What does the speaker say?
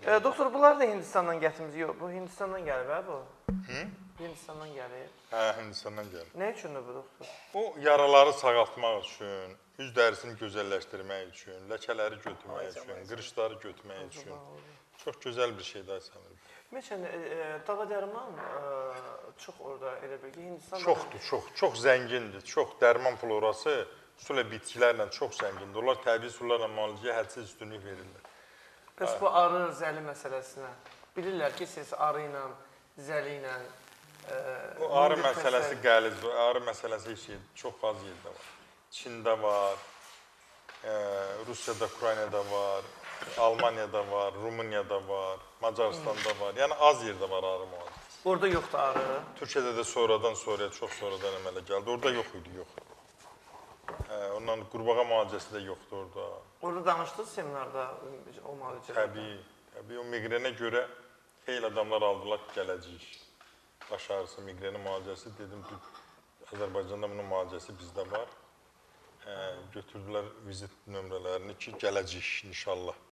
Doktor, bunlar da Hindistandan gətirmiş. Yox, bu Hindistandan gəlir, hə bu? Hindistandan gəlir. Hə, Hindistandan gəlir. Nə üçündür bu, doktor? O yaraları sağaltmaq üçün, üz dərisini gözəlləşdirmək üçün, ləkələri götürmək üçün, qırışları götürmək üçün. Çox gözəl bir şeydir Səmir. Ümumiyyətlə, dava dərman çox orada elə bil ki, Hindistanda... Çoxdur, çox zəngindir. Çox dərman florası su ilə bitkilərlə çox zəngindir. Onlar təbii sularla müalicəyə hədsiz üstünlük verirlər. Bəs bu arı, zəli məsələsinə bilirlər ki, siz arı ilə, zəli ilə... O arı məsələsi qəlizdir. Arı məsələsi çox az yerdə var. Çində var, Rusiyada, Ukraynada var, Almaniyada var, Rumuniyada var, Macaristanda var. Yəni az yerdə var arı müalicəsi. Orada yoxdur arı. Türkiyədə də sonradan, çox sonradan əmələ gəldi. Orada yox idi, yox. Ondan qurbağa müalicəsi də yoxdur orada. Orada danışdınız seminarda o müalicədə? Təbii. O miqrenə görə xeyli adamlar aldılar gələcək. Baş ağrısı, miqreni müalicəsi. Dedim, Azərbaycanda bunun müalicəsi bizdə var. Götürdülər vizit nömrələrini ki, gələcək inşallah.